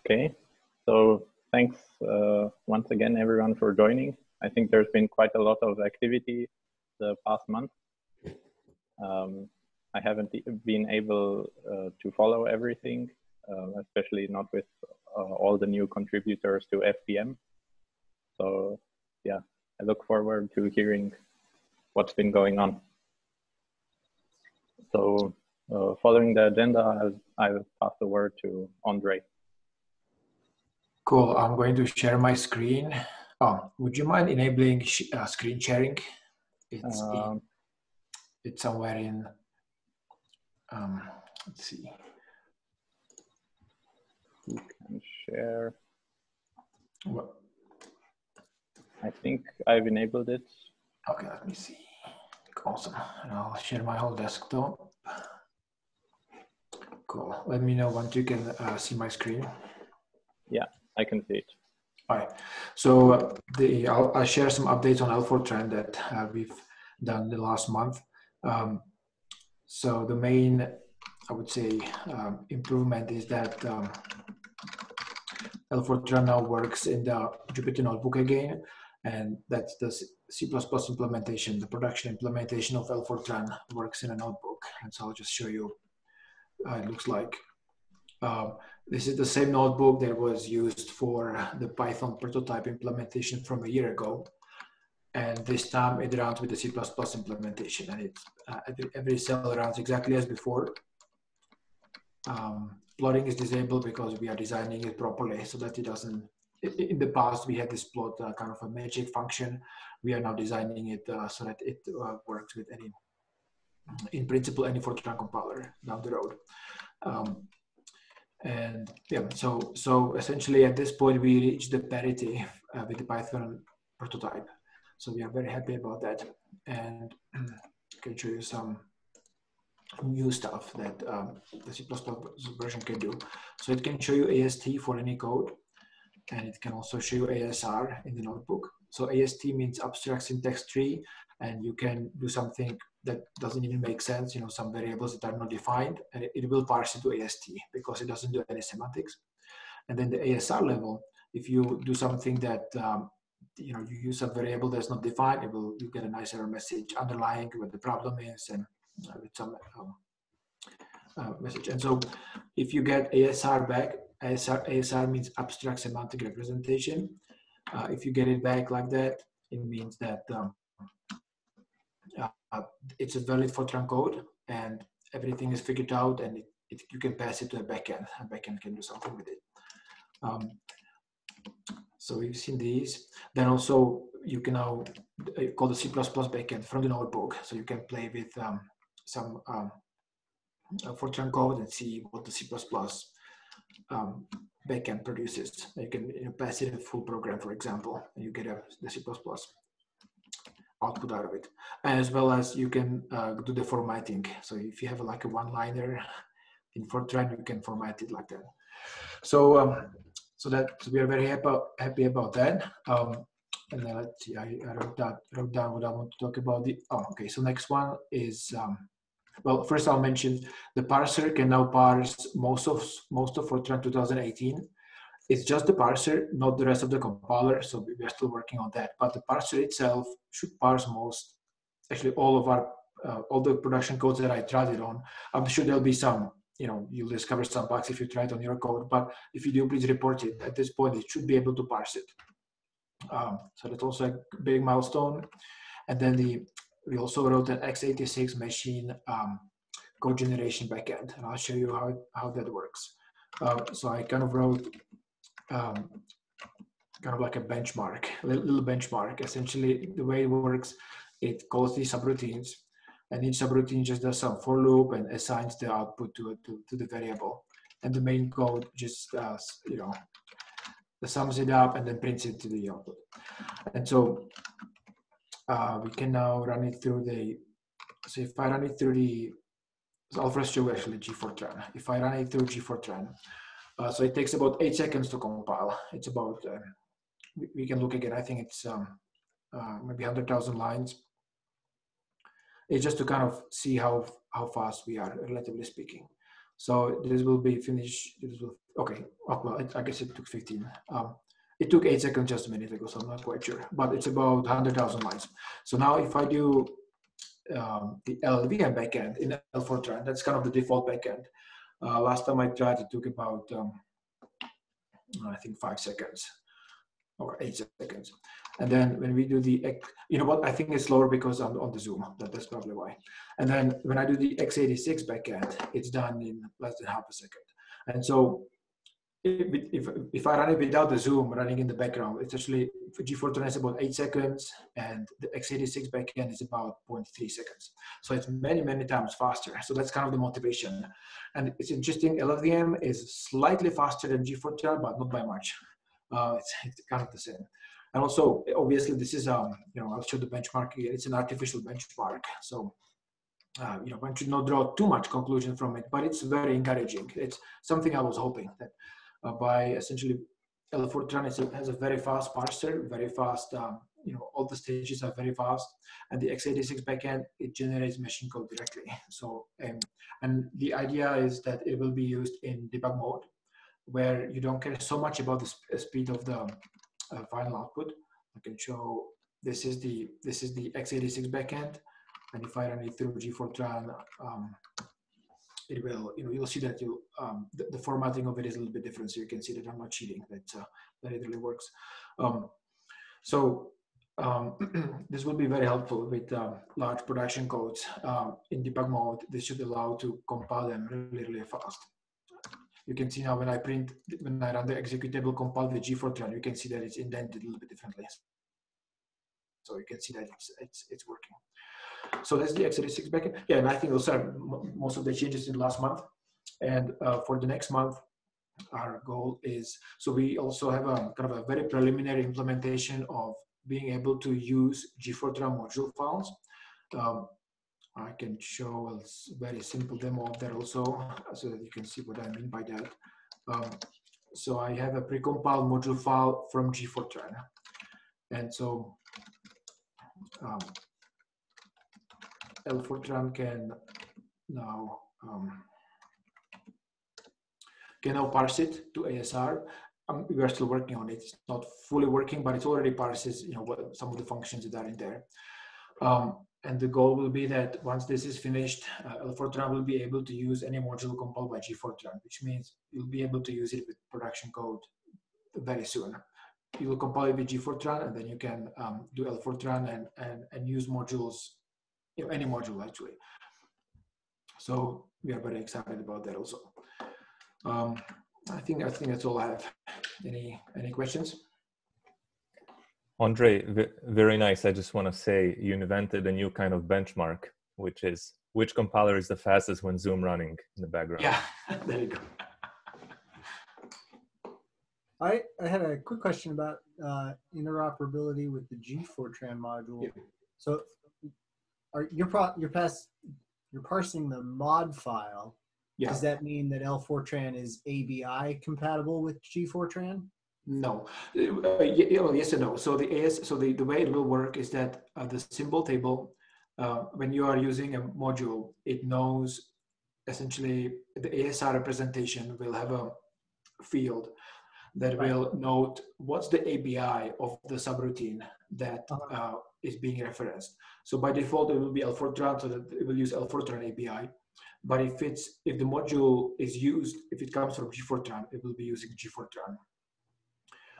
Okay, so thanks once again, everyone, for joining. I think there's been quite a lot of activity the past month. I haven't been able to follow everything, especially not with all the new contributors to FPM. So yeah, I look forward to hearing what's been going on. So following the agenda, I'll pass the word to Andre. Cool, I'm going to share my screen. Oh, would you mind enabling screen sharing? It's somewhere in, let's see. You can share. What? I think I've enabled it. Okay, let me see. Awesome, and I'll share my whole desktop. Cool, let me know once you can see my screen. Yeah, I can see it. All right, so I'll share some updates on Fortran that we've done the last month. So the main, I would say, improvement is that Fortran now works in the Jupyter Notebook again, and that's the C++ implementation. The production implementation of Fortran works in a notebook, and so I'll just show you how it looks like. This is the same notebook that was used for the Python prototype implementation from a year ago. And this time it runs with the C++ implementation, and it's every cell runs exactly as before. Plotting is disabled because we are designing it properly so that it doesn't, in the past we had this plot kind of a magic function. We are now designing it so that it works with any, in principle, any Fortran compiler down the road. And yeah, so essentially at this point we reached the parity with the Python prototype. So we are very happy about that, and I can show you some new stuff that the C++ version can do. So it can show you AST for any code, and it can also show you ASR in the notebook. So AST means abstract syntax tree, and you can do something that doesn't even make sense, you know, some variables that are not defined, and it will parse it to AST because it doesn't do any semantics. And then the ASR level, if you do something that you know, you use a variable that's not defined, you get a nice error message underlying what the problem is, and with some message. And so if you get ASR back, ASR means abstract semantic representation. If you get it back like that, it means that it's a valid Fortran code and everything is figured out, and you can pass it to a backend. A backend can do something with it. So we've seen these. Then also you can now call the C++ backend from the notebook. So you can play with some Fortran code and see what the C++ backend produces. You can pass it a full program, for example, and you get the C++ output out of it. As well as you can do the formatting. So if you have like a one-liner in Fortran, you can format it like that. So so we are very happy about that. And then let's see, I wrote down what I want to talk about. Okay, so next one is, well, first I'll mention the parser can now parse most of Fortran 2018. It's just the parser, not the rest of the compiler, so we are still working on that. But the parser itself should parse actually all of our, all the production codes that I tried it on. I'm sure there'll be some, you know, you'll discover some bugs if you try it on your code, but if you do, please report it. At this point, it should be able to parse it. So that's also a big milestone. And then we also wrote an x86 machine code generation backend, and I'll show you how that works. So I kind of wrote kind of like a benchmark, a little benchmark. Essentially, the way it works, it calls these subroutines, and each subroutine just does some for loop and assigns the output to the variable. And the main code just you know, sums it up and then prints it to the output. And so we can now run it through so if I run it through so I'll first show actually G-Fortran. If I run it through G-Fortran, so it takes about 8 seconds to compile. It's about, we can look again, I think it's maybe 100,000 lines. It's just to kind of see how fast we are, relatively speaking. So this will be finished. Okay. Oh, well, I guess it took 15. It took 8 seconds just a minute ago, so I'm not quite sure. But it's about 100,000 lines. So now if I do the LLVM backend in Fortran, that's kind of the default backend. Last time I tried, it took about, I think 5 seconds or 8 seconds. And then when we do the, you know what, I think it's slower because I'm on the Zoom. That's probably why. And then when I do the x86 backend, it's done in less than half a second. And so if I run it without the Zoom running in the background, it's actually, G4 is about 8 seconds and the x86 backend is about 0.3 seconds. So it's many, many times faster. So that's kind of the motivation. And it's interesting, LLVM is slightly faster than G4, but not by much. It's kind of the same. And also, obviously, this is, you know, I'll show the benchmark here. It's an artificial benchmark. So, you know, one should not draw too much conclusion from it, but it's very encouraging. It's something I was hoping that by essentially Fortran has a very fast parser, very fast, you know, all the stages are very fast, and the x86 backend, it generates machine code directly. So, and the idea is that it will be used in debug mode, where you don't care so much about the speed of the final output. I can show this is the x86 backend, and if I run it through G4tran, it will, you know, you'll see that the formatting of it is a little bit different, so you can see that I'm not cheating. That it really works. This will be very helpful with large production codes in debug mode. This should allow to compile them really, really fast. You can see now when I run the executable compiled with G4tran, you can see that it's indented a little bit differently. So you can see that it's working. So that's the x86 backend. Yeah, and I think those are most of the changes in the last month. And for the next month, our goal is, so we also have a kind of a very preliminary implementation of being able to use G4tran module files. I can show a very simple demo of that also, so that you can see what I mean by that. So I have a precompiled module file from G4tran. And so Fortran can now parse it to ASR. We are still working on it. It's not fully working, but it already parses, you know, some of the functions that are in there. And the goal will be that once this is finished, Fortran will be able to use any module compiled by G4tran, which means you'll be able to use it with production code very soon. You will compile it with G4tran, and then you can do Fortran and use modules, you know, any module actually. So we are very excited about that also. I think that's all I have. Any questions? Andre, very nice. I just want to say you invented a new kind of benchmark, which is which compiler is the fastest when Zoom running in the background. Yeah, there you go. I had a quick question about interoperability with the G4tran module. Yeah. So you're parsing the mod file. Yeah. Does that mean that Fortran is ABI compatible with G4tran? No. Yes and no. So the way it will work is that the symbol table, when you are using a module, it knows essentially the ASR representation will have a field that will note what's the ABI of the subroutine that is being referenced. So by default, it will be Fortran, so that it will use Fortran ABI. But if the module is used, if it comes from G4tran, it will be using G4tran.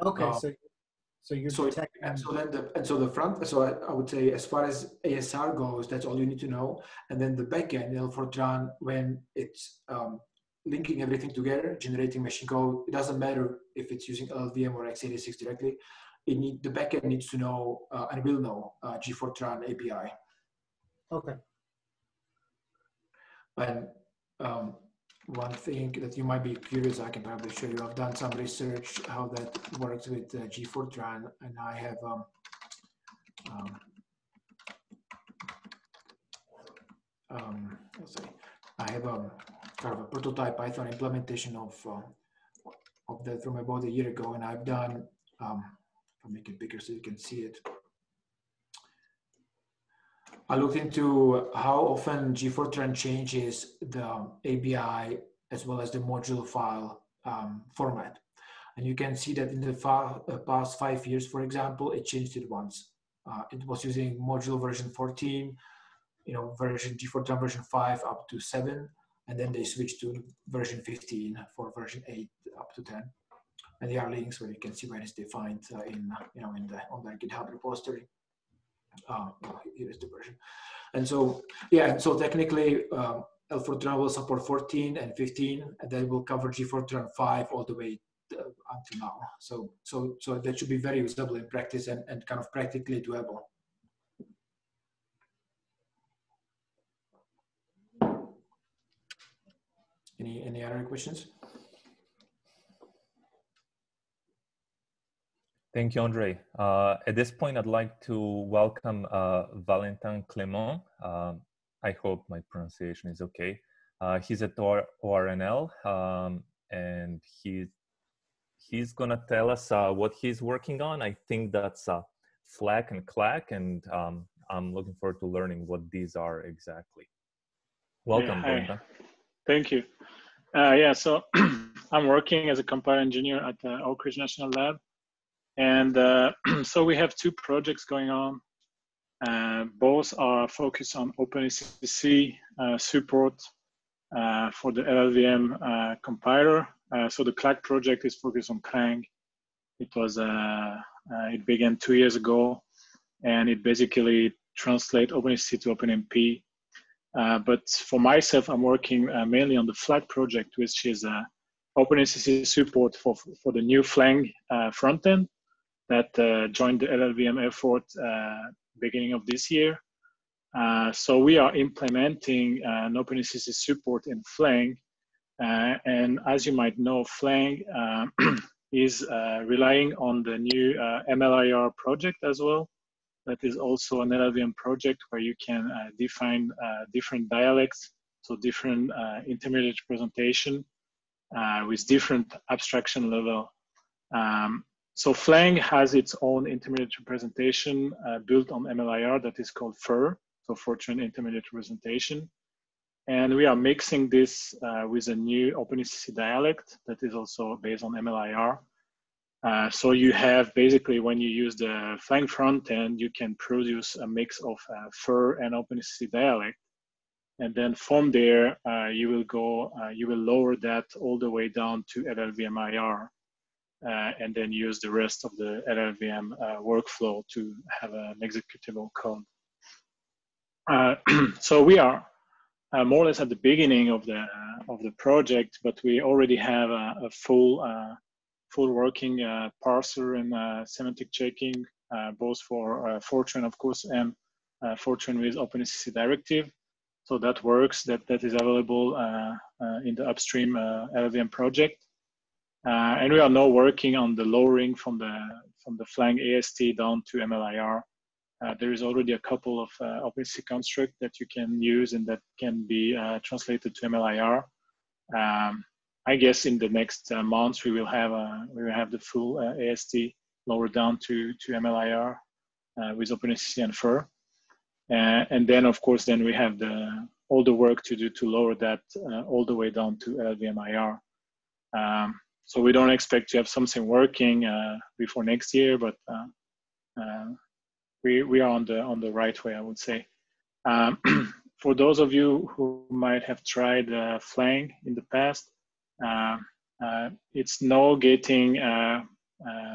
Okay, so you're detecting. I would say as far as ASR goes, that's all you need to know. And then the backend, Fortran, when it's linking everything together, generating machine code, it doesn't matter if it's using LLVM or x86 directly. The backend needs to know and will know G4tran API. Okay. And one thing that you might be curious, I can probably show you. I've done some research how that works with G4tran, and I have kind of a prototype Python implementation of that from about a year ago, and I've done. I'll make it bigger so you can see it. I looked into how often G4tran changes the ABI as well as the module file format. And you can see that in the past 5 years, for example, it changed it once. It was using module version 14, version G4 version 5 up to 7, and then they switched to version 15 for version 8 up to 10. And there are links where you can see where it's defined on their GitHub repository. Here is the version. And so, yeah, so technically, Fortran will support 14 and 15, and then will cover G4 5 all the way until now. So that should be very usable in practice and kind of practically doable. Any other questions? Thank you, Andre. At this point, I'd like to welcome Valentin Clemont. I hope my pronunciation is okay. He's at ORNL, and he's gonna tell us what he's working on. I think that's FLAC and CLAC, and I'm looking forward to learning what these are exactly. Welcome, Valentin. Thank you. Yeah, so I'm working as a compiler engineer at Oak Ridge National Lab. And so we have two projects going on. Both are focused on OpenACC support for the LLVM compiler. So the CLAC project is focused on Clang. It began 2 years ago, and it basically translates OpenACC to OpenMP. But for myself, I'm working mainly on the FLAC project, which is OpenACC support for the new Flang frontend that joined the LLVM effort beginning of this year. So we are implementing an OpenACC support in Flang. And as you might know, Flang is relying on the new MLIR project as well. That is also an LLVM project where you can define different dialects, so different intermediate representation with different abstraction level. So Flang has its own intermediate representation built on MLIR that is called FIR, so Fortran Intermediate Representation. And we are mixing this with a new OpenACC dialect that is also based on MLIR. So you have basically, when you use the Flang frontend, you can produce a mix of FIR and OpenACC dialect. And then from there, you will lower that all the way down to LLVM-IR. And then use the rest of the LLVM workflow to have an executable code. So we are more or less at the beginning of the project, but we already have a full working parser and semantic checking, both for Fortran, of course, and Fortran with OpenACC directive. So that works. That is available in the upstream LLVM project. And we are now working on the lowering from the Flang AST down to MLIR. There is already a couple of OpenACC construct that you can use and that can be translated to MLIR. I guess in the next months we will have the full AST lowered down to MLIR with OpenACC and FIR. And then of course we have all the work to do to lower that all the way down to LLVM-IR. So we don't expect to have something working before next year, but we are on the right way, I would say. For those of you who might have tried Flang in the past, it's now getting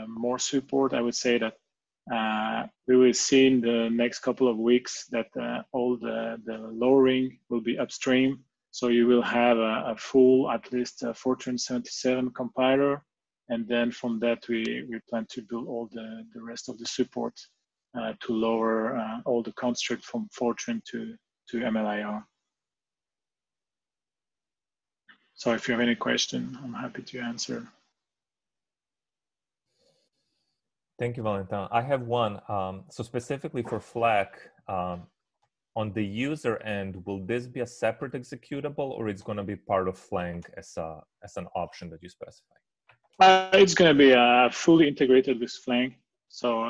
more support. I would say that we will see in the next couple of weeks that all the lowering will be upstream. So you will have a full, at least Fortran 77 compiler. And then from that, we plan to build all the rest of the support to lower all the construct from Fortran to MLIR. So if you have any question, I'm happy to answer. Thank you, Valentin. I have one. So specifically for FLAC, on the user end, will this be a separate executable, or it's going to be part of Flang as an option that you specify? It's going to be fully integrated with Flang. So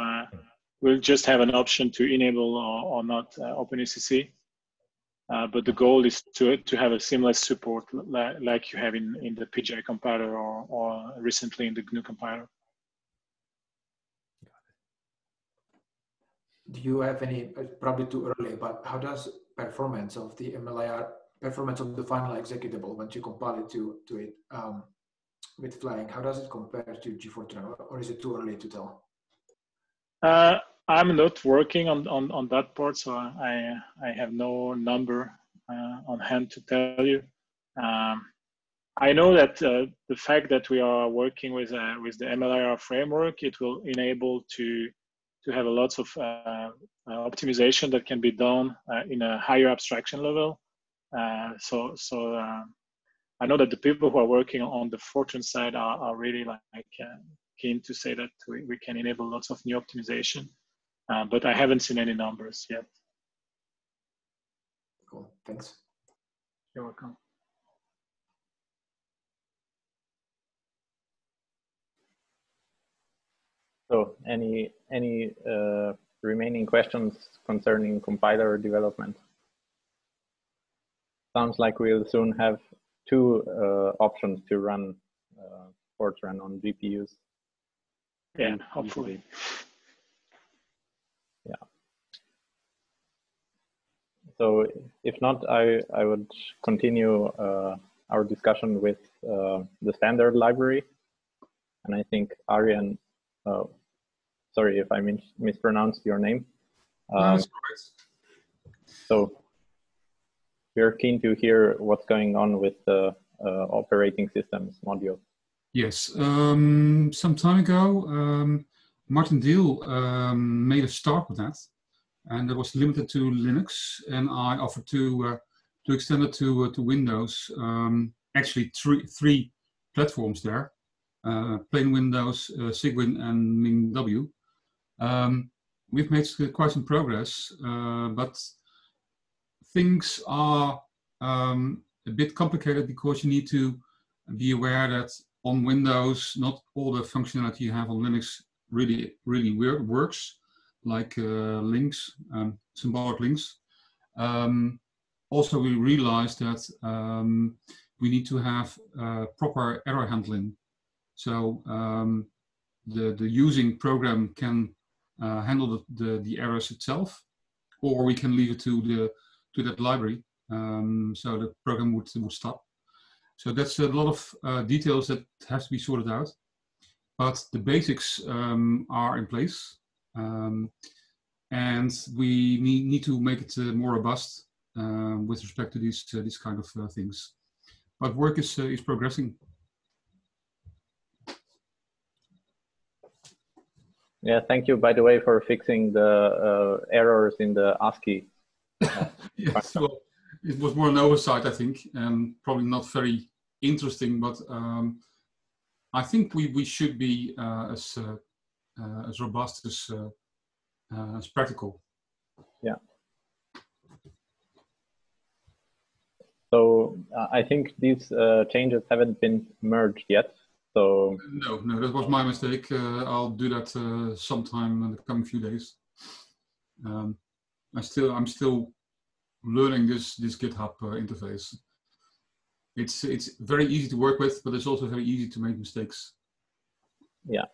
we'll just have an option to enable or not OpenACC. but the goal is to have a seamless support like you have in the PGI compiler or recently in the GNU compiler. Do you have any, probably too early, but how does performance of the MLIR, performance of the final executable, once you compile it to it with flying, how does it compare to G4 or is it too early to tell? I'm not working on that part, so I have no number on hand to tell you. I know that the fact that we are working with the MLIR framework, it will enable to have a lots of optimization that can be done in a higher abstraction level. So I know that the people who are working on the Fortran side are really keen to say that we can enable lots of new optimization, but I haven't seen any numbers yet. Cool, thanks. You're welcome. So any remaining questions concerning compiler development? Sounds like we'll soon have two options to run Fortran on GPUs. Yeah, hopefully. Yeah. So if not, I would continue our discussion with the standard library. And I think Arjen, sorry if I mispronounced your name. That's right. So we're keen to hear what's going on with the operating systems module. Yes, some time ago, Martin Deal made a start with that, and it was limited to Linux, and I offered to extend it to Windows. Actually, three platforms there: plain Windows, Cygwin, and MinW. We've made quite some progress, but things are a bit complicated because you need to be aware that on Windows, not all the functionality you have on Linux really works, like links, symbolic links. Also, we realized that we need to have proper error handling. So the using program can handle the errors itself, or we can leave it to that library, so the program would stop. So that's a lot of details that have to be sorted out, but the basics are in place, and we need to make it more robust with respect to these kind of things. But work is progressing. Yeah, thank you, by the way, for fixing the errors in the ASCII. Yes, well, it was more an oversight, I think, and probably not very interesting, but I think we should be as robust as practical. Yeah. So I think these changes haven't been merged yet. So no, that was my mistake. I'll do that sometime in the coming few days. I'm still learning this GitHub interface. It's very easy to work with, but it's also very easy to make mistakes. Yeah,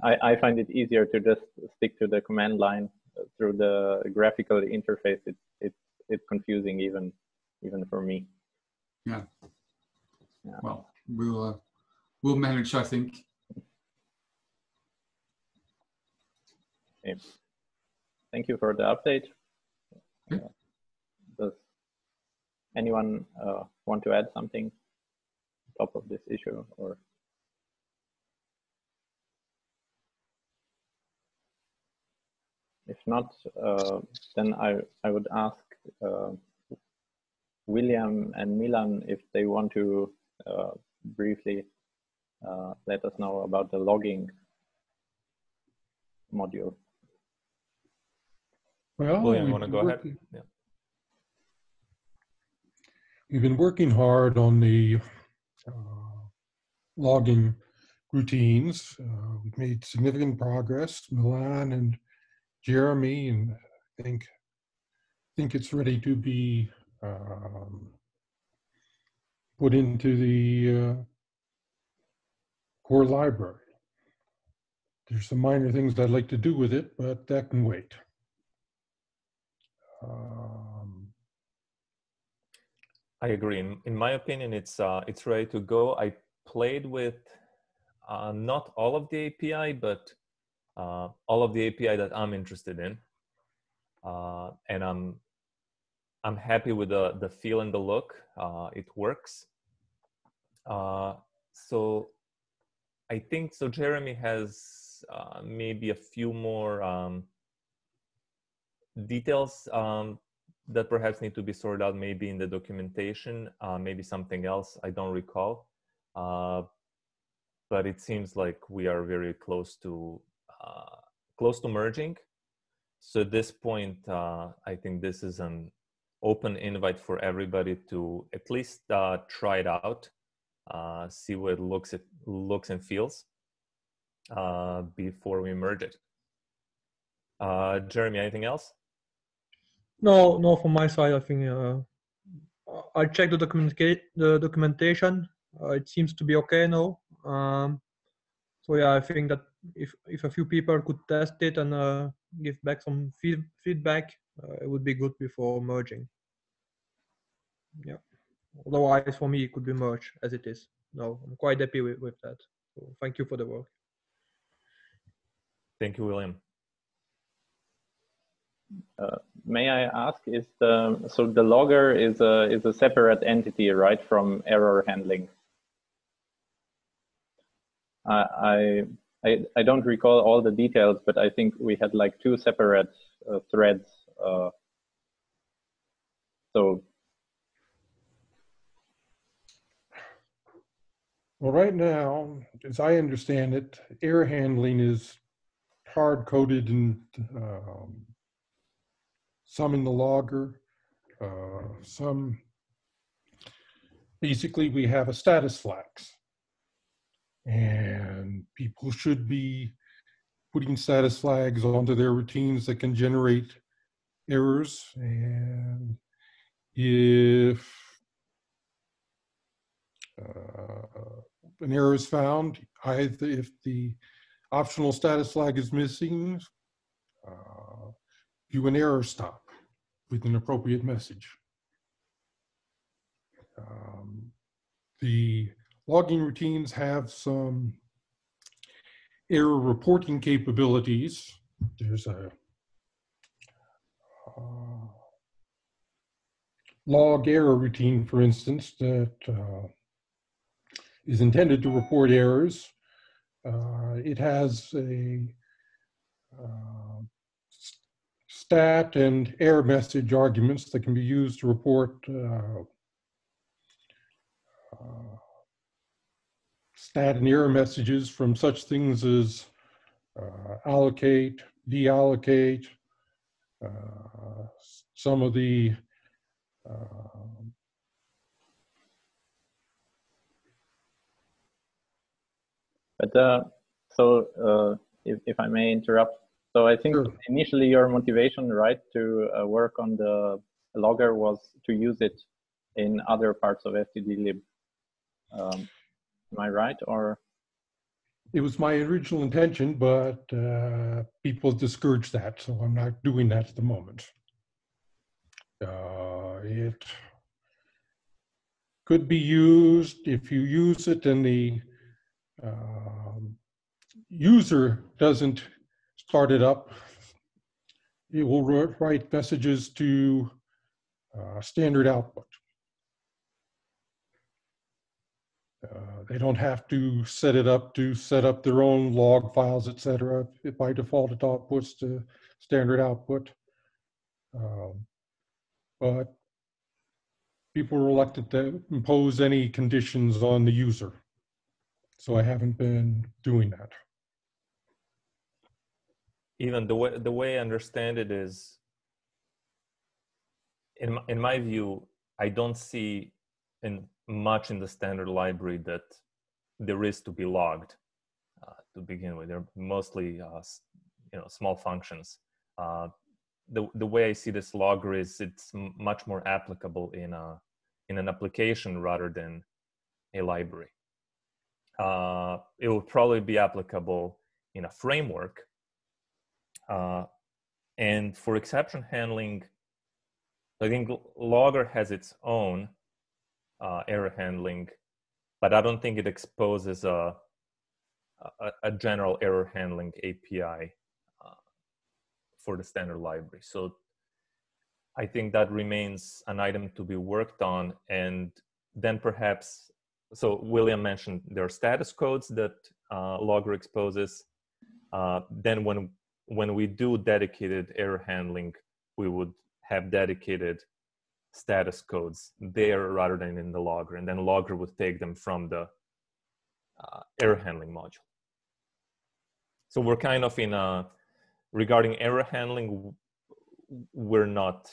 I find it easier to just stick to the command line through the graphical interface. It's confusing even for me. Yeah. Well, we'll manage, I think. Okay. Thank you for the update. Okay. Does anyone want to add something on top of this issue, or? If not, then I would ask William and Milan if they want to briefly let us know about the logging module. Well, William, you want to go ahead? Yeah. We've been working hard on the logging routines. We've made significant progress. Milan and Jeremy, and I think think it's ready to be put into the core library. There's some minor things I'd like to do with it, but that can wait. I agree. In my opinion, it's ready to go. I played with not all of the API, but all of the API that I'm interested in, and I'm happy with the feel and the look. It works. So I think so. Jeremy has maybe a few more details that perhaps need to be sorted out, maybe in the documentation, maybe something else. I don't recall. But it seems like we are very close to merging. So at this point, I think this is an open invite for everybody to at least try it out, see what it looks and feels before we merge it. Jeremy, anything else? No, from my side, I think I checked the documentation. It seems to be okay now. So yeah, I think that if a few people could test it and give back some feedback, it would be good before merging. Yeah. Otherwise, for me, it could be merged as it is. No, I'm quite happy with that. So thank you for the work. Thank you, William. May I ask, so the logger is a separate entity, right, from error handling? I don't recall all the details, but I think we had like 2 separate threads. So. Well, right now, as I understand it, error handling is hard-coded in some in the logger, some. Basically, we have a status flags, and people should be putting status flags onto their routines that can generate errors. And if an error is found, either if the optional status flag is missing, do an error stop with an appropriate message. The logging routines have some error reporting capabilities. There's a log error routine, for instance, that is intended to report errors. It has a stat and error message arguments that can be used to report stat and error messages from such things as allocate, deallocate, some of the So if I may interrupt, so I think Sure. Initially your motivation, right, to work on the logger was to use it in other parts of stdlib. Am I right, or? It was my original intention, but people discouraged that, so I'm not doing that at the moment. It could be used if you use it and the user doesn't start it up. It will write messages to standard output. They don't have to set it up to set up their own log files, etc. By default, it outputs to standard output. But people are reluctant to impose any conditions on the user. So I haven't been doing that. Even the way I understand it is, in my view, I don't see much in the standard library that there is to be logged to begin with. They're mostly small functions. the way I see this logger is it's much more applicable in an application rather than a library. It will probably be applicable in a framework. And for exception handling, I think Logger has its own error handling, but I don't think it exposes a general error handling API for the standard library. So I think that remains an item to be worked on. And then perhaps, so William mentioned there are status codes that Logger exposes. Then when we do dedicated error handling, we would have dedicated status codes there rather than in the Logger, and then Logger would take them from the error handling module. So we're kind of in a, regarding error handling, we're not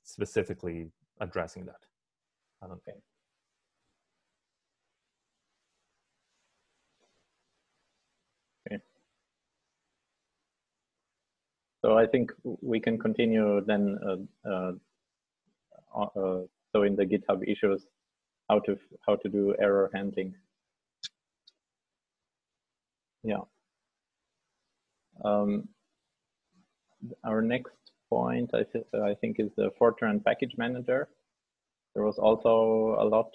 specifically addressing that, I don't think. So I think we can continue then. So in the GitHub issues, how to do error handling. Yeah. Our next point, I think, is the Fortran package manager. There was also a lot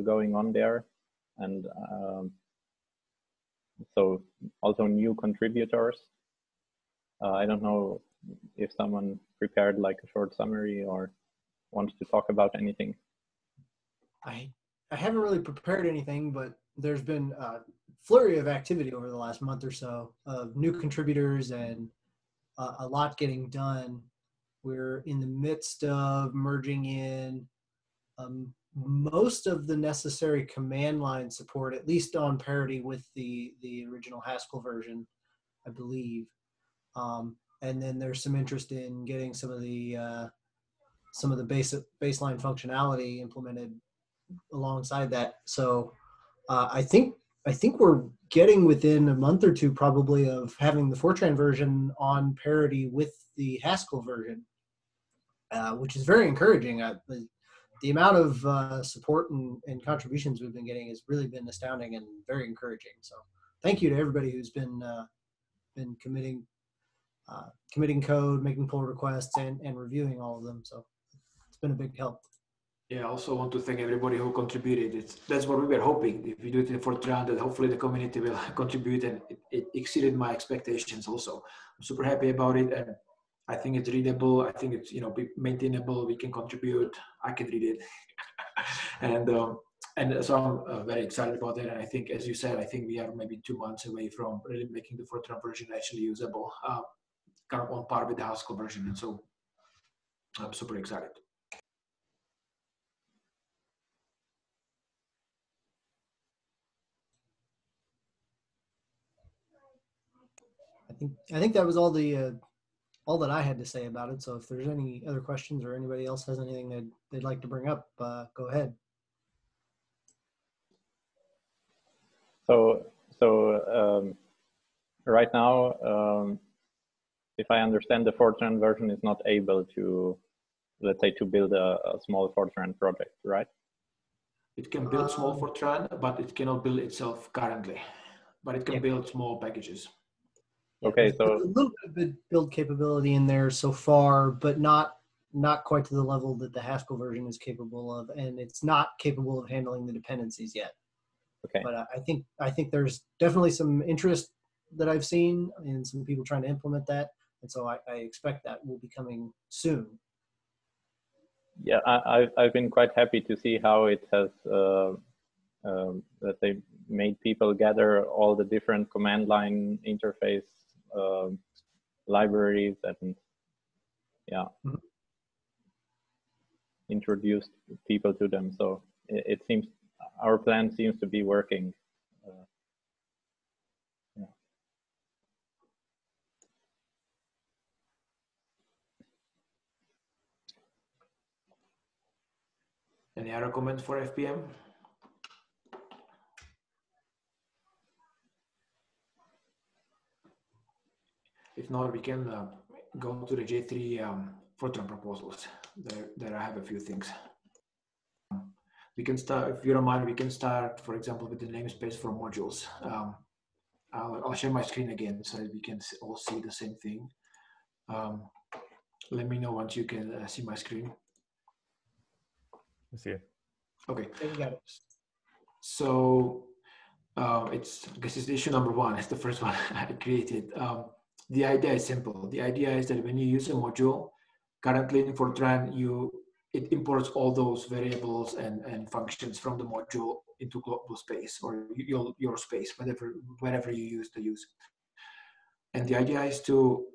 going on there, and so also new contributors. I don't know if someone prepared like a short summary or wants to talk about anything. I haven't really prepared anything, but there's been a flurry of activity over the last month or so of new contributors and a lot getting done. We're in the midst of merging in most of the necessary command line support, at least on parity with the original Haskell version, I believe. And then there's some interest in getting some of the baseline functionality implemented alongside that. So I think we're getting within a month or two probably of having the Fortran version on parity with the Haskell version, which is very encouraging. The amount of support and contributions we've been getting has really been astounding and very encouraging. So thank you to everybody who's been committing code, making pull requests, and reviewing all of them. So it's been a big help. Yeah, I also want to thank everybody who contributed. That's what we were hoping. If we do it in Fortran, that hopefully the community will contribute, and it exceeded my expectations also. I'm super happy about it, and I think it's readable. I think it's maintainable. We can contribute. I can read it, and so I'm very excited about it. And I think, as you said, I think we are maybe 2 months away from really making the Fortran version actually usable, kind of on par with the Haskell version, and so I'm super excited. I think that was all that I had to say about it. So if there's any other questions or anybody else has anything they'd like to bring up, go ahead. So right now, if I understand, the Fortran version is not able to, let's say, to build a small Fortran project, right? It can build small Fortran, but it cannot build itself currently. But it can build small packages. Okay, so a little bit of build capability in there so far, but not quite to the level that the Haskell version is capable of, and it's not capable of handling the dependencies yet. Okay. But I think there's definitely some interest that I've seen in some people trying to implement that, and so I expect that will be coming soon. Yeah, I've been quite happy to see how it has that they made people gather all the different command line interface libraries and introduced people to them. So it seems our plan seems to be working. Any other comments for FPM? If not, we can go to the J3 Fortran proposals. There I have a few things. We can start, if you don't mind, we can start, for example, with the namespace for modules. I'll share my screen again so that we can all see the same thing. Let me know once you can see my screen. I see it. Okay. There you go. So I guess it's issue number 1. It's the first one I created. The idea is simple. The idea is that when you use a module, currently in Fortran, it imports all those variables and functions from the module into global space or your space, wherever you use the use. And the idea is to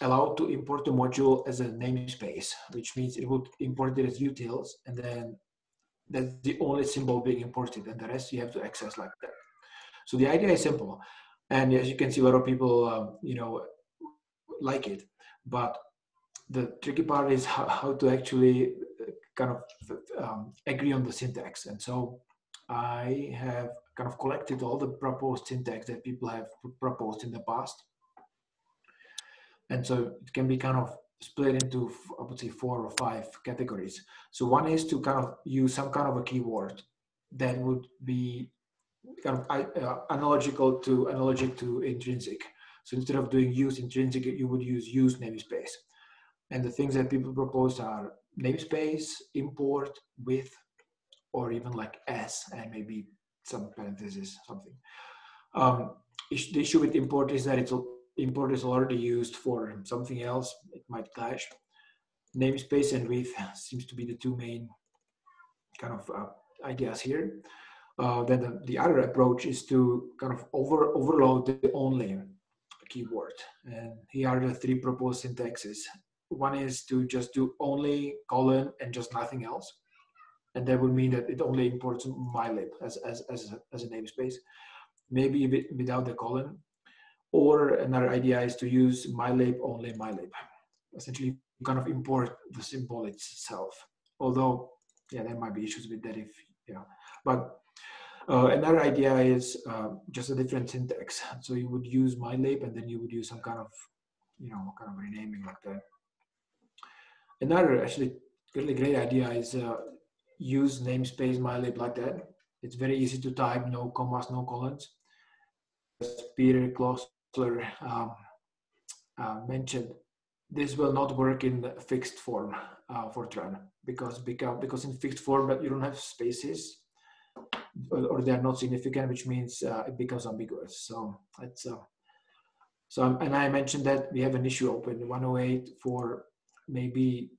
allow to import the module as a namespace, which means it would import it as utils, and then that's the only symbol being imported, and the rest you have to access like that. So the idea is simple, and as you can see, a lot of people, like it. But the tricky part is how to actually kind of agree on the syntax. And so I have kind of collected all the proposed syntax that people have proposed in the past. And so it can be kind of split into, I would say, 4 or 5 categories. So one is to kind of use some kind of a keyword that would be kind of analogic to intrinsic. So instead of doing use intrinsic, you would use namespace. And the things that people propose are namespace, import, with, or even like s, and maybe some parentheses, something. The issue with import is that import is already used for something else. It might clash. Namespace and with seems to be the 2 main kind of ideas here. Then the other approach is to kind of overload the only keyword. And here are the 3 proposed syntaxes. One is to just do only colon and just nothing else. And that would mean that it only imports mylib as a namespace, maybe without the colon. Or another idea is to use mylib, only mylib. Essentially, you kind of import the symbol itself. Although, yeah, there might be issues with that if, But another idea is just a different syntax. So you would use mylib, and then you would use some kind of, kind of renaming like that. Another actually really great idea is use namespace mylib like that. It's very easy to type, no commas, no colons. As Peter Klossler mentioned, this will not work in fixed form Fortran because in fixed form that you don't have spaces or they are not significant, which means it becomes ambiguous. So it's and I mentioned that we have an issue open 108 for maybe,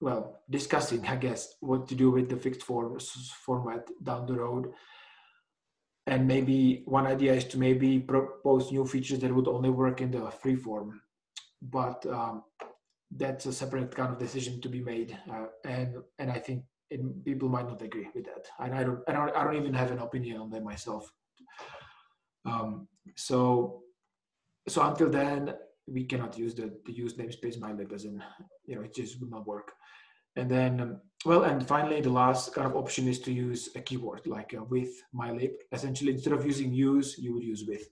well, discussing, I guess, what to do with the fixed format down the road. And maybe one idea is to maybe propose new features that would only work in the free form, but that's a separate kind of decision to be made. And I think people might not agree with that. And I don't even have an opinion on that myself. So until then, we cannot use the use namespace mylib as in, it just would not work. And then, and finally, the last kind of option is to use a keyword like with mylib. Essentially, instead of using use, you would use with.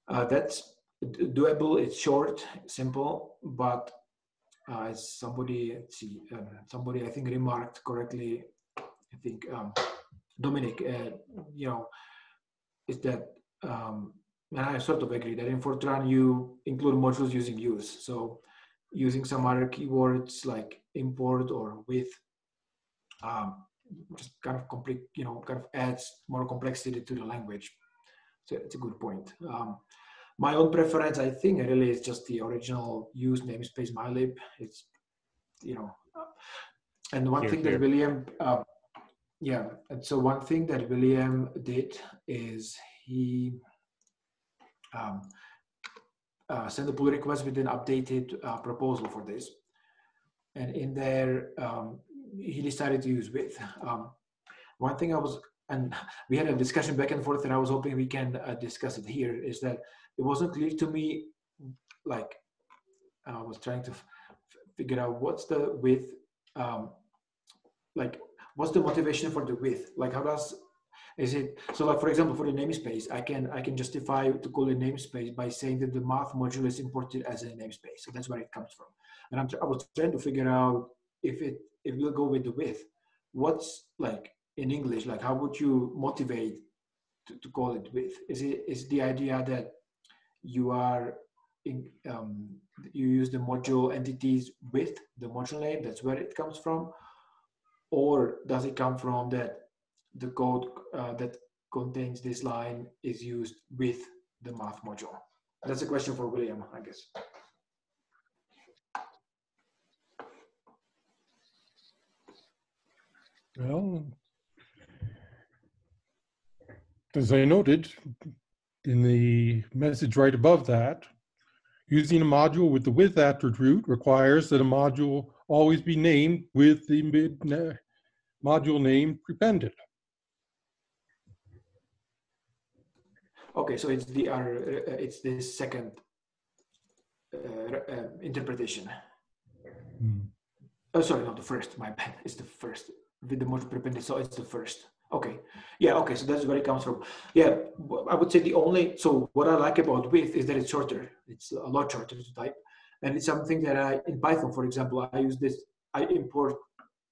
That's doable. It's short, simple, but as somebody, somebody I think remarked correctly, I think Dominic, is that, and I sort of agree that in Fortran you include modules using use. So using some other keywords like import or with just kind of complete, kind of adds more complexity to the language. So it's a good point. My own preference, I think, really is just the original use namespace mylib. It's, and one thing that William, and so one thing that William did is he sent a pull request with an updated proposal for this. And in there, he decided to use with. One thing and we had a discussion back and forth, and I was hoping we can discuss it here, is that it wasn't clear to me, like, I was trying to figure out what's the with, like, what's the motivation for the with? Like, how does, Is it so? Like for example, for the namespace, I can justify to call a namespace by saying that the math module is imported as a namespace. So that's where it comes from. And I was trying to figure out if we'll go with the with. What's like in English? Like how would you motivate to call it with? Is the idea that you are you use the module entities with the module name? That's where it comes from, or does it come from that the code that contains this line is used with the math module? That's a question for William, I guess. Well, as I noted in the message right above that, using a module with the with attribute requires that a module always be named with the module name prepended. Okay, so it's the second interpretation. Oh, sorry, not the first. My bad. It's the first with the module prepended. So it's the first. Okay. Yeah. Okay. So that's where it comes from. Yeah. I would say so what I like about with is that it's shorter. It's a lot shorter to type, and it's something that in Python, for example, I import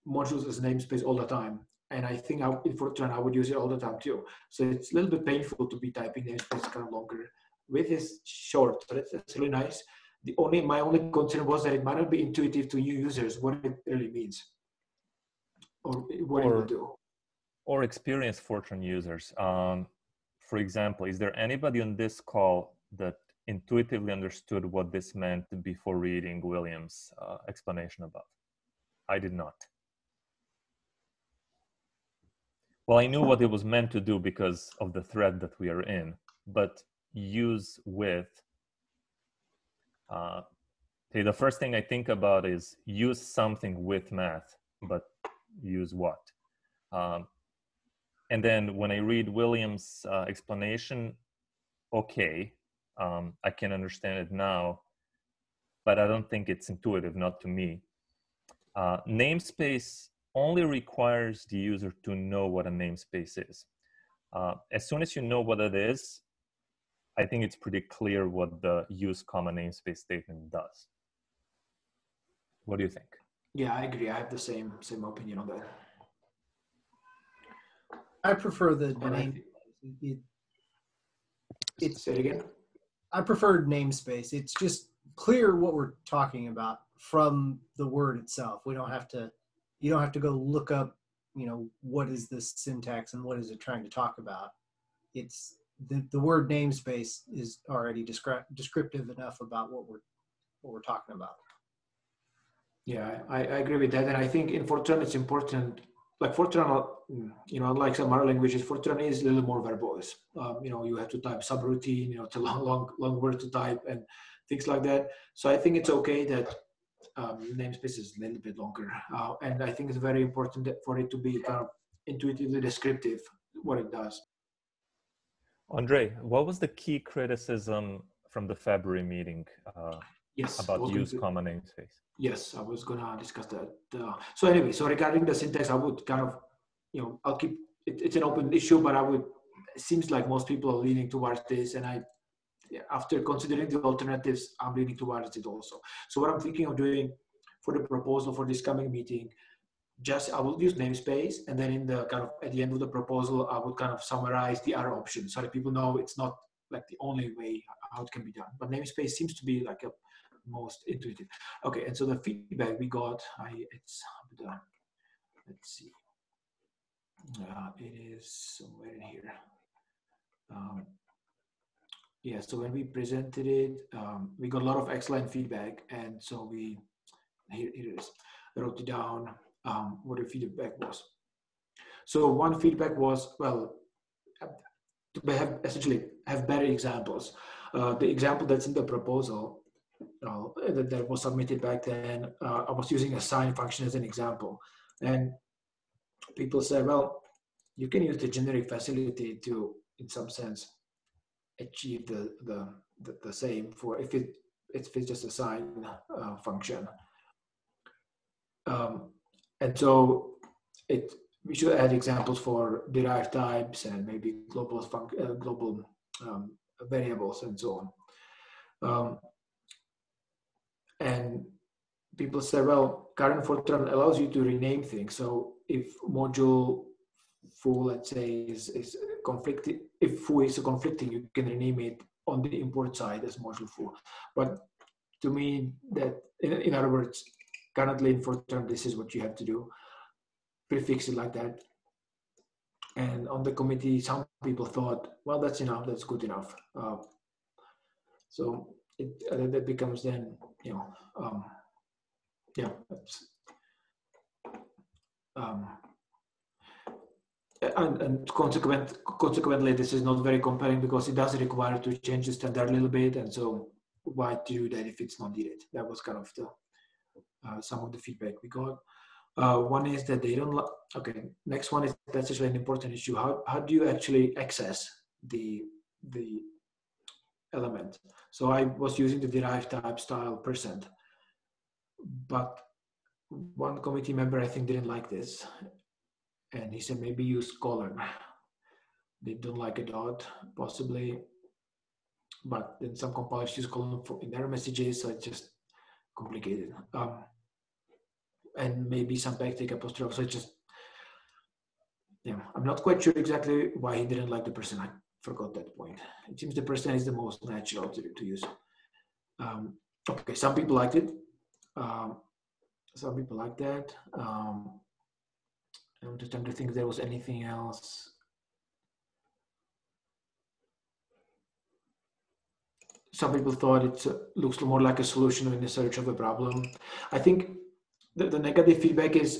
modules as namespace all the time. And I think in Fortran, I would use it all the time too. So it's a little bit painful to be typing namespace kind of longer. With is short, so that's really nice. My only concern was that it might not be intuitive to new users what it really means, or what it will do. Or experienced Fortran users. For example, is there anybody on this call that intuitively understood what this meant before reading William's explanation above? I did not. Well, I knew what it was meant to do because of the thread that we are in, but use with, the first thing I think about is use something with math, but use what? And then when I read William's explanation, okay, I can understand it now, but I don't think it's intuitive, not to me. Namespace only requires the user to know what a namespace is. As soon as you know what it is, I think it's pretty clear what the use comma namespace statement does. What do you think? Yeah, I agree. I have the same opinion on that. I prefer the name. Say it again. I prefer namespace. It's just clear what we're talking about from the word itself. We don't have to. You don't have to go look up, what is this syntax and what is it trying to talk about. It's the word namespace is already descriptive enough about what we're talking about. Yeah, I agree with that, and I think in Fortran it's important. Like Fortran, unlike some other languages, Fortran is a little more verbose. You have to type subroutine. It's a long word to type and things like that. So I think it's okay that namespace is a little bit longer, and I think it's very important for it to be kind of intuitively descriptive what it does. Andre, what was the key criticism from the February meeting about use comma namespace? Yes, I was gonna discuss that. So anyway, regarding the syntax, I would kind of, I'll keep it's an open issue, but it seems like most people are leaning towards this, and after considering the alternatives, I'm leaning towards it also. So what I'm thinking of doing for the proposal for this coming meeting, I will use namespace, and then in the kind of at the end of the proposal, I would kind of summarize the other options so that people know it's not like the only way how it can be done. But namespace seems to be like a most intuitive. Okay, and so the feedback we got, let's see, it is somewhere in here. Yeah, so when we presented it, we got a lot of excellent feedback, and so here it is. I wrote it down what the feedback was. So one feedback was, well, to essentially have better examples. The example that's in the proposal that was submitted back then, I was using a sign function as an example, and people said, well, you can use the generic facility to, in some sense, achieve the same for if it's just a sign function, and so we should add examples for derived types and maybe global variables and so on. And people say, well, current Fortran allows you to rename things. So if module foo, let's say, is conflicting, if foo is conflicting, you can rename it on the import side as module foo. But to me, that in other words, currently in Fortran, this is what you have to do. Prefix it like that. And on the committee, some people thought, well, that's enough, that's good enough. So that becomes then, you know, yeah. And consequently, this is not very compelling because it does require to change the standard a little bit. And so why do that if it's not needed? That was kind of the some of the feedback we got. One is that they don't, okay, next one is, that's actually an important issue. How do you actually access the element? So I was using the derived type style %, but one committee member, I think, didn't like this. And he said, maybe use colon. They don't like a dot, possibly. But then some compilers use colon in error messages, so it's just complicated. And maybe some backtick apostrophe, so it's just, yeah, I'm not quite sure exactly why he didn't like the %. I forgot that point. It seems the % is the most natural to use. Okay, some people liked it. Some people like that. I'm just trying to think if there was anything else. Some people thought it looks more like a solution in the search of a problem. I think the negative feedback is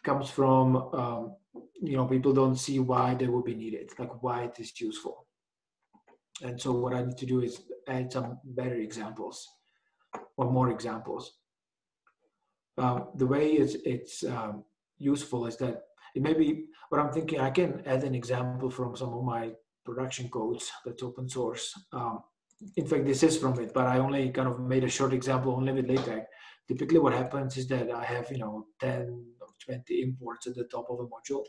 comes from you know, people don't see why they would be needed, like why it is useful. And so what I need to do is add some better examples or more examples. The way it's useful is that it may be, what I'm thinking, I can add an example from some of my production codes that's open source. In fact, this is from it, but I only kind of made a short example only with LaTeX. Typically what happens is that I have, you know, 10 or 20 imports at the top of a module.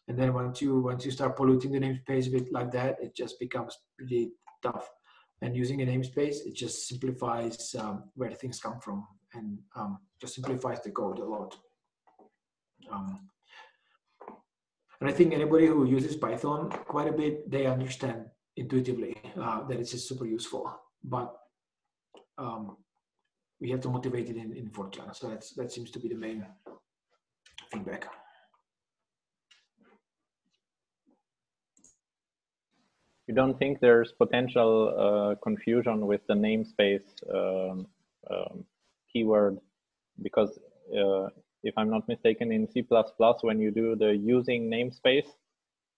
And then once you start polluting the namespace a bit like that, it just becomes really tough. And using a namespace, it just simplifies where things come from and just simplifies the code a lot. And I think anybody who uses Python quite a bit, they understand intuitively that it's just super useful. But we have to motivate it in Fortran. So that seems to be the main feedback. You don't think there's potential confusion with the namespace keyword? Because if I'm not mistaken, in C++, when you do the using namespace,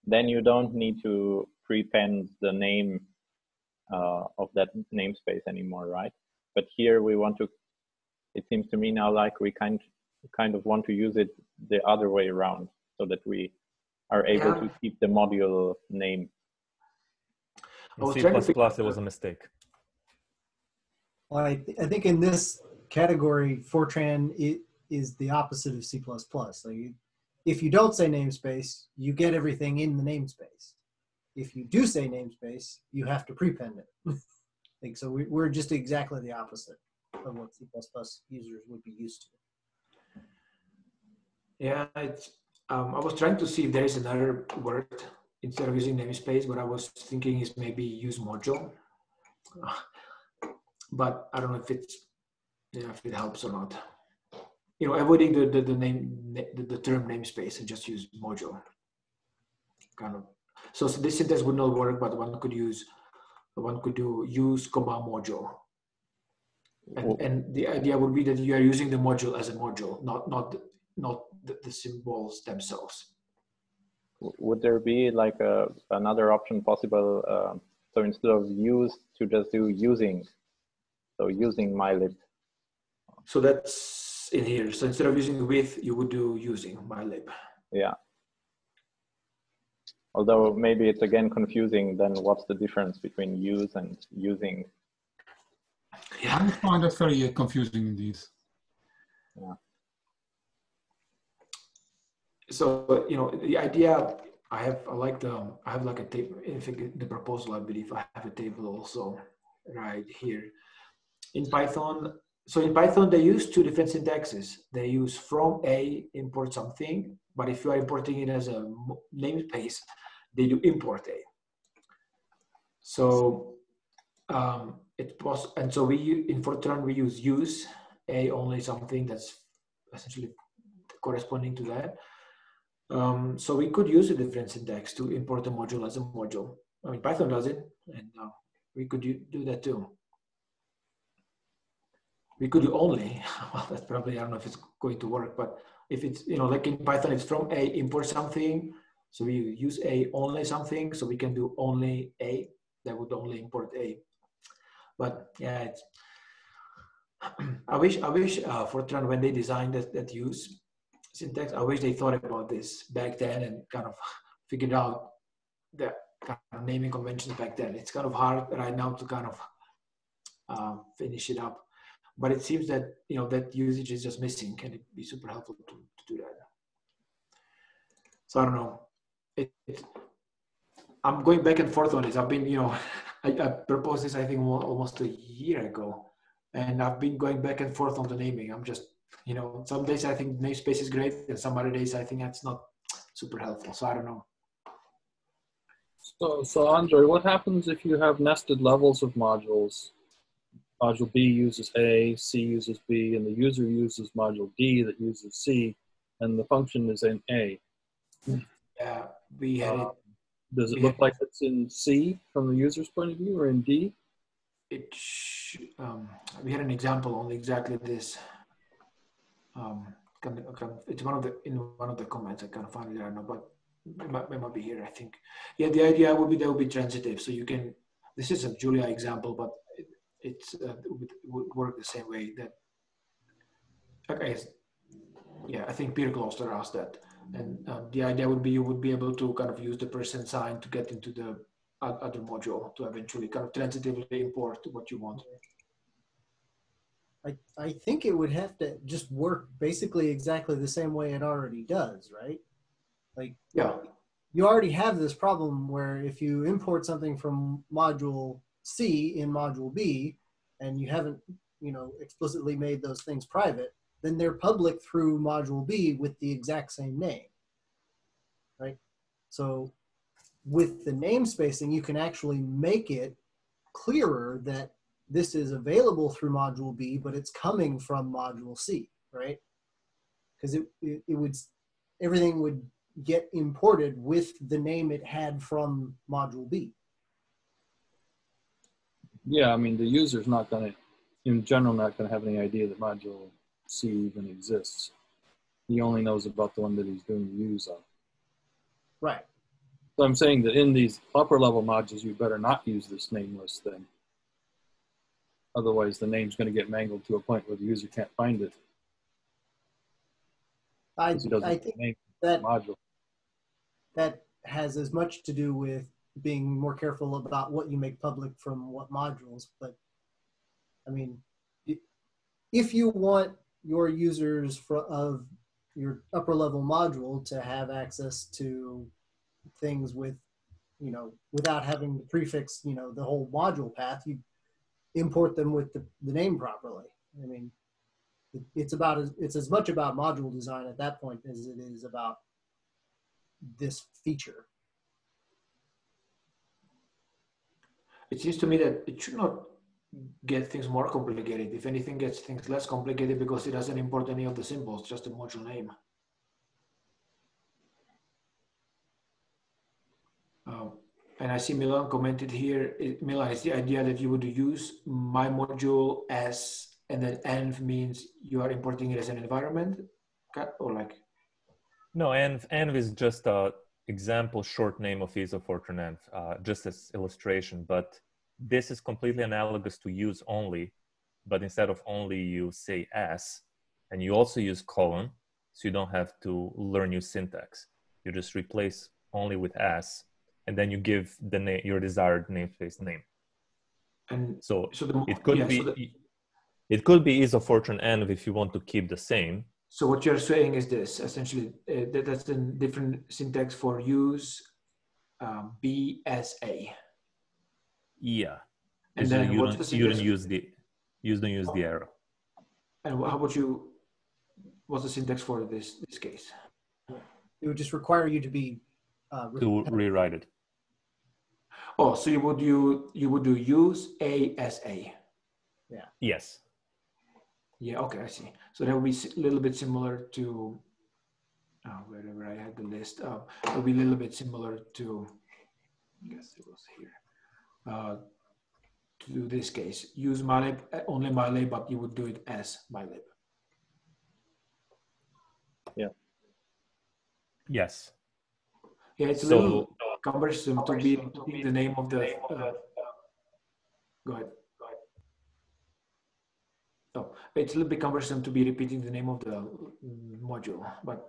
then you don't need to prepend the name of that namespace anymore, right? But here we want to, it seems to me now like we kind of want to use it the other way around so that we are able to keep the module name. In C++, it was a mistake. Well, I think in this category, Fortran is the opposite of C++. So if you don't say namespace, you get everything in the namespace. If you do say namespace, you have to prepend it. Like, so we're just exactly the opposite of what C++ users would be used to. Yeah, I was trying to see if there is another word instead of using namespace. What I was thinking is maybe use module, but I don't know if if it helps or not. You know, avoiding the term namespace and just use module. Kind of. So this syntax would not work, but one could do use comma module. And the idea would be that you are using the module as a module, not the symbols themselves. Would there be like another option possible? So instead of use, to just do using. So using mylib. So that's in here. So instead of using with, you would do using mylib. Yeah. Although maybe it's again confusing, then what's the difference between use and using? Yeah. I find that very confusing indeed. Yeah. So the idea I have like a table. In fact, the proposal, I believe I have a table also right here in Python. So in Python, they use two different syntaxes. They use from A, import something, but if you are importing it as a namespace, they do import A. So and so in Fortran we use A only something that's essentially corresponding to that. So we could use a different syntax to import a module as a module. I mean, Python does it, and we could do that too. We could do only. Well, that's probably, I don't know if it's going to work, but if it's, like in Python, it's from A, import something. So we use A only something, so we can do only A. That would only import A. But yeah, I wish Fortran, when they designed that use syntax, I wish they thought about this back then and kind of figured out the kind of naming conventions back then. It's kind of hard right now to kind of finish it up, but it seems that that usage is just missing, and it'd be super helpful to do that. So I don't know. I'm going back and forth on this. I've been, I proposed this I think almost a year ago, and I've been going back and forth on the naming. I'm just, some days I think namespace is great, and some other days I think that's not super helpful. So I don't know. So Andre, what happens if you have nested levels of modules? Module B uses A, C uses B, and the user uses module D that uses C, and the function is in A. Yeah, we had it. Does it look like it's in C from the user's point of view, or in D? We had an example on exactly this. It's in one of the comments. I can't find it right now, but it might be here, I think. Yeah, the idea would be that would be transitive. So you can. This is a Julia example, but it would work the same way. That. Okay. Yeah, I think Peter Gloucester asked that. And the idea would be you would be able to kind of use the % sign to get into the other module to eventually kind of transitively import what you want. I think it would have to just work basically exactly the same way it already does, right? Like, yeah, you already have this problem where if you import something from module C in module B, and you haven't, explicitly made those things private, then they're public through module B with the exact same name, right? So with the namespacing, you can actually make it clearer that this is available through module B, but it's coming from module C, right? Because everything would get imported with the name it had from module B. Yeah, I mean, the user's not going to, in general, not going to have any idea that module C even exists. He only knows about the one that he's doing the use of. Right. So I'm saying that in these upper level modules, you better not use this nameless thing. Otherwise, the name's going to get mangled to a point where the user can't find it. I think that has as much to do with being more careful about what you make public from what modules. But I mean, if you want your users of your upper level module to have access to things with, without having to prefix, the whole module path, you import them with the name properly. I mean, it's as much about module design at that point as it is about this feature. It seems to me that it should not get things more complicated. If anything, gets things less complicated because it doesn't import any of the symbols, just the module name. And I see Milan commented here. Milan, is the idea that you would use my module as, and then env means you are importing it as an environment, or like? No, env is just a example short name of ISO Fortran env, just as illustration. But this is completely analogous to use only, but instead of only, you say as, and you also use colon, so you don't have to learn new syntax. You just replace only with as, and then you give the name, your desired namespace name. And so it could be ISO Fortran env if you want to keep the same. So what you're saying is this, essentially, that's a different syntax for use BSA. Yeah. And So then you what's the syntax? don't use the arrow. And how about what's the syntax for this case? It would just require you to be To rewrite it. Oh, so you would do use ASA. Yeah. Yes. Yeah, okay, I see. So that would be a little bit similar to wherever I had the list. It would be a little bit similar to, I guess it was here, to this case. Use mylib, only mylib, but you would do it as mylib. Yeah. Yes. Yeah, it's a little cumbersome to be repeating the name of the. Go ahead. Oh, it's a little bit cumbersome to be repeating the name of the module, but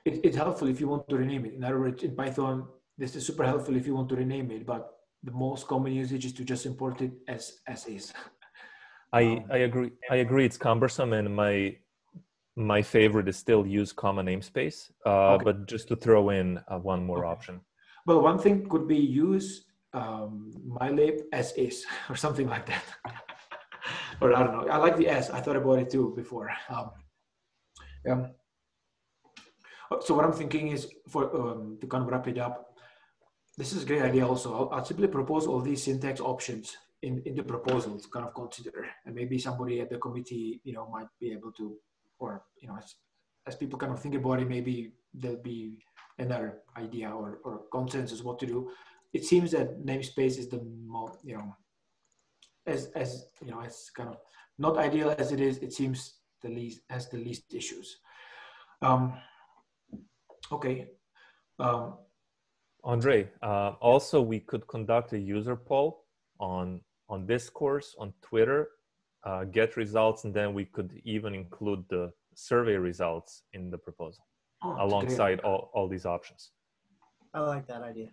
it's helpful if you want to rename it. In other words, in Python, this is super helpful if you want to rename it, but the most common usage is to just import it as is. I agree. I agree. It's cumbersome, and my favorite is still use comma namespace. Okay. But just to throw in one more option. Well, one thing could be use mylib as is or something like that. Or I don't know. I like the S. I thought about it too before. Yeah. So what I'm thinking is for to kind of wrap it up. This is a great idea. Also, I'll simply propose all these syntax options in the proposal to kind of consider, and maybe somebody at the committee, might be able to, or as people kind of think about it, maybe there'll be another idea or consensus what to do. It seems that namespace is the more, as kind of not ideal as it is, it seems has the least issues. Okay. Andre, also we could conduct a user poll on Discourse, on Twitter, get results, and then we could even include the survey results in the proposal alongside all these options. I like that idea.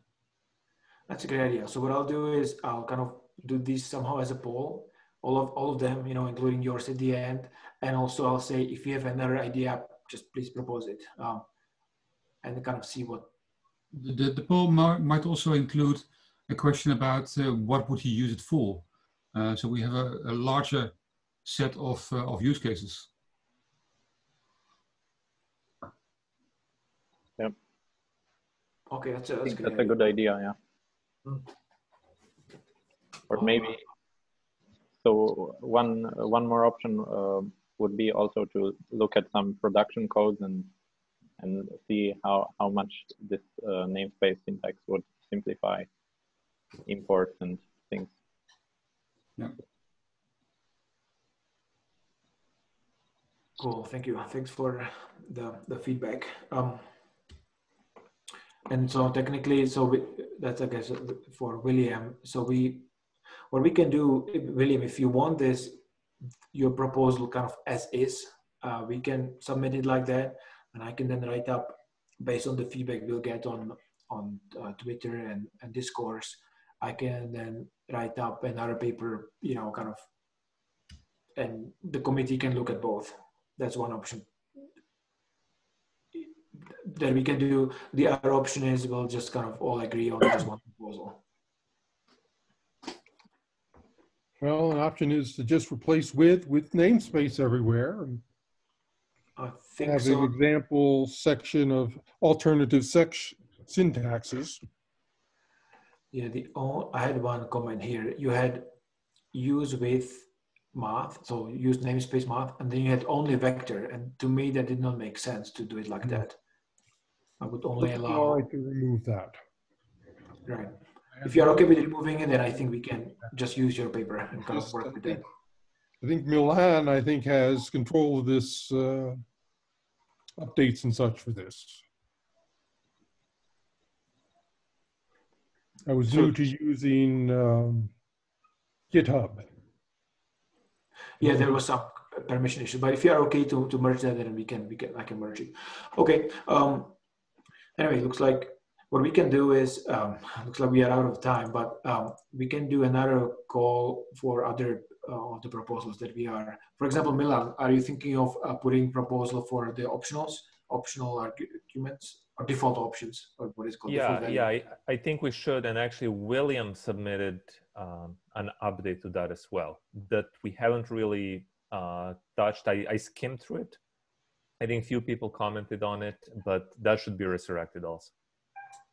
That's a great idea. So what I'll do is I'll kind of do this somehow as a poll, all of them, including yours at the end. And also I'll say, if you have another idea, just please propose it, and kind of see what. The poll might also include a question about what would you use it for. So we have a larger set of use cases. Yep. Okay, that's a good idea. Yeah. Or maybe, so one more option would be also to look at some production codes and see how much this namespace syntax would simplify imports and things. Yeah. Cool. Thank you. Thanks for the feedback. And so technically, that's I guess for William. So what we can do, William, if you want your proposal kind of as is, we can submit it like that, and I can then write up based on the feedback we'll get on Twitter and Discourse. I can then write up another paper, kind of, and the committee can look at both. That's one option that we can do. The other option is we'll just kind of all agree on just one proposal. Well, an option is to just replace with namespace everywhere. And I think have so. an example section of alternative syntaxes. Yeah, I had one comment here. You had use with math, so use namespace math, and then you had only vector. And to me, that did not make sense to do it like that. I would only allow. All right to remove that. Right. If you're okay with removing it, then I think we can just use your paper and kind of work with that. I think Milan, has control of this updates and such for this. I was new to using GitHub. Yeah, there was some permission issue, but if you are okay to merge that, then I can merge it. Okay. Anyway, looks like what we can do is, looks like we are out of time, but we can do another call for other the proposals that we are. For example, Milan, are you thinking of putting proposal for the optional arguments or default options, or what is called default value? Yeah, I think we should. And actually, William submitted an update to that as well that we haven't really touched. I skimmed through it. I think few people commented on it, but that should be resurrected also.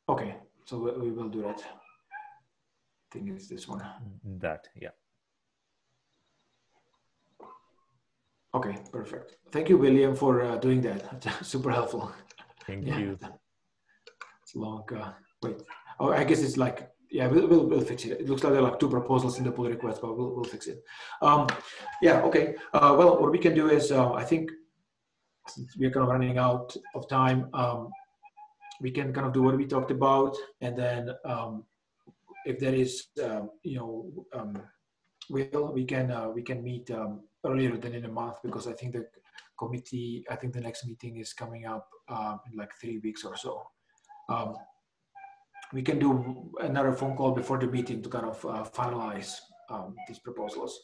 Okay, so we will do that. I think it's this one. That, yeah. Okay, perfect. Thank you, William, for doing that. Super helpful. Thank you. It's long. Wait. Oh, I guess it's like, yeah, we'll fix it. It looks like there are like 2 proposals in the pull request, but we'll fix it. Yeah. Okay. Well, what we can do is, I think, since we're kind of running out of time, we can kind of do what we talked about, and then if there is, we can meet earlier than in a month, because I think the committee, I think the next meeting is coming up in like 3 weeks or so. We can do another phone call before the meeting to kind of finalize these proposals.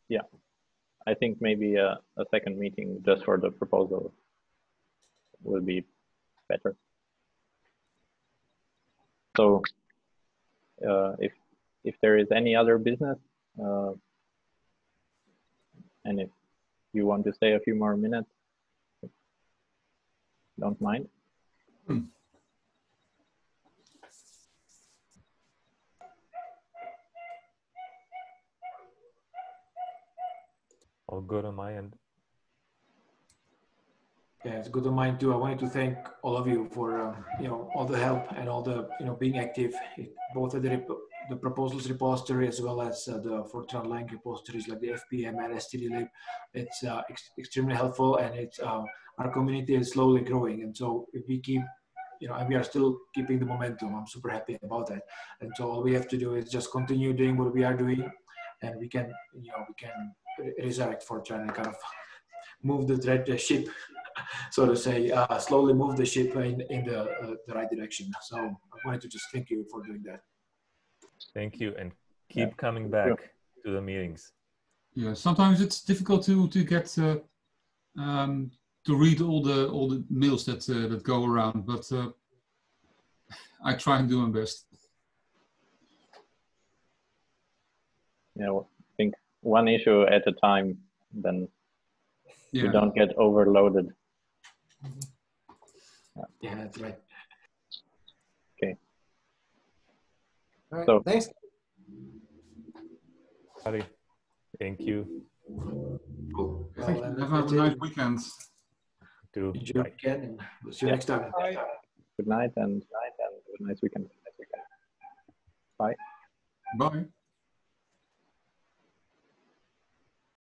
Yeah, I think maybe a second meeting just for the proposal will be better. So if there is any other business, and if you want to stay a few more minutes, don't mind. All good on my end. Yeah, it's good on mine too. I wanted to thank all of you for all the help and all the being active, both at the proposals repository as well as the Fortran Lang repositories like the FPM and stdlib. It's extremely helpful, and it's our community is slowly growing, and so if we keep, and we are still keeping the momentum. I'm super happy about that, and so all we have to do is just continue doing what we are doing, and we can resurrect Fortran and kind of move the ship, so to say, slowly move the ship in the right direction. So I wanted to just thank you for doing that. Thank you, and keep coming back to the meetings. Yeah, sometimes it's difficult to get to read all the mails that go around, but I try and do my best. Yeah, well, I think one issue at a time, then you don't get overloaded. Yeah, that's right. Okay. All right, So thanks. Thank you. Cool. Thank Well, you. Have a nice weekend. Enjoy your weekend, and we'll see you next time. Bye. good night and have a nice weekend. Bye. Bye.